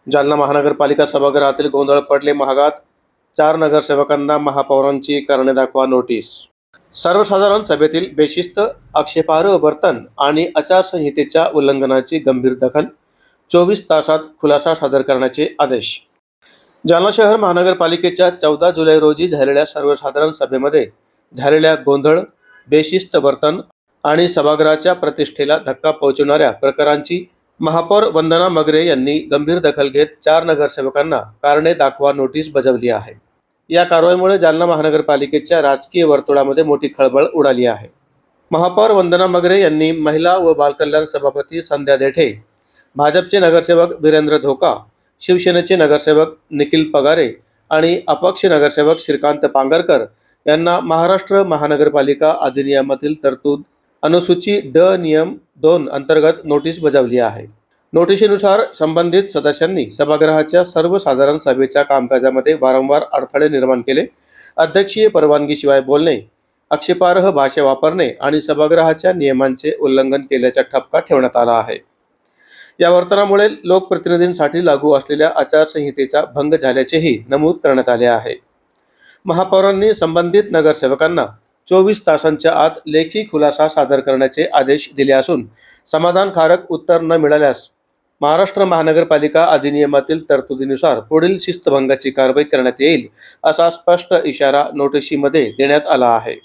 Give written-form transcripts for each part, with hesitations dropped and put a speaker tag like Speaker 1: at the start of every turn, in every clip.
Speaker 1: जालना महानगरपालिका सभागृहातील गोंधळ पडले महागात, 4 नगरसेवकांना महापौरांची कारणे दाखवा नोटीस। सर्वसाधारण सभेतील बेशिस्त, आक्षेपार्ह वर्तन आणि आचारसंहितेच्या उल्लंघनाची गंभीर दखल, 24 तासात खुलासा सादर करण्याचे आदेश। जालना शहर महानगरपालिकेच्या 14 जुलै रोजी झालेल्या सर्वसाधारण सभेमध्ये झालेल्या गोंधळ, बेशिस्त वर्तन आणि सभागृहाच्या प्रतिष्ठेला धक्का पोहोचवणाऱ्या प्रकारांची महापौर वंदना मगरे यांनी गंभीर दखल घेत 4 नगरसेवकांना कारणे दाखवा नोटीस बजावली आहे। या कारवाईमुळे जालना महानगरपालिकेच्या राजकीय वर्तुळामध्ये मोठी खळबळ उडाली आहे। महापौर वंदना मगरे यांनी महिला व बालकल्याण सभापती संध्या देठे, भाजपचे नगरसेवक वीरेंद्र धोका, शिवसेनेचे नगरसेवक निखिल पगारे आणि अपक्ष नगरसेवक श्रीकांत पांगरकर यांना महाराष्ट्र महानगरपालिका अधिनियमातील तरतूद अनुसूची ड नियम 2 अंतर्गत नोटीस बजावली आहे। नोटिशीनुसार संबंधित सदस्यांनी सभागृहाच्या सर्वसाधारण सभेच्या कामकाजामध्ये वारंवार अडथळे निर्माण केले, अध्यक्षीय परवानगीशिवाय बोलणे, आक्षेपार्ह भाषा वापरणे आणि सभागृहाच्या नियमांचे उल्लंघन केल्याचा ठपका ठेवण्यात आला आहे। या वर्तनामुळे लोकप्रतिनिधींसाठी लागू असलेल्या आचारसंहितेचा भंग झाल्याचेही नमूद करण्यात आले आहे। महापौरांनी संबंधित नगरसेवकांना 24 तासांच्या आत लेखी खुलासा सादर करण्याचे आदेश दिले असून समाधानकारक उत्तर न मिळाल्यास महाराष्ट्र महानगरपालिका अधिनियमातील तरतुदीनुसार पुढील शिस्तभंगाची कारवाई करण्यात येईल असा स्पष्ट इशारा नोटिशीमध्ये देण्यात आला आहे।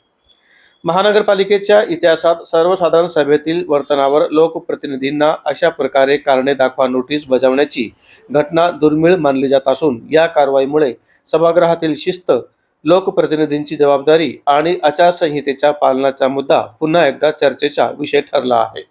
Speaker 1: महानगरपालिकेच्या इतिहासात सर्वसाधारण सभेतील वर्तनावर लोकप्रतिनिधींना अशा प्रकारे कारणे दाखवा नोटीस बजावण्याची घटना दुर्मिळ मानली जात असून या कारवाईमुळे सभागृहातील शिस्त, लोकप्रतिनिधींची जबाबदारी आणि आचारसंहितेच्या पालनाचा मुद्दा पुन्हा एकदा चर्चेचा विषय ठरला आहे।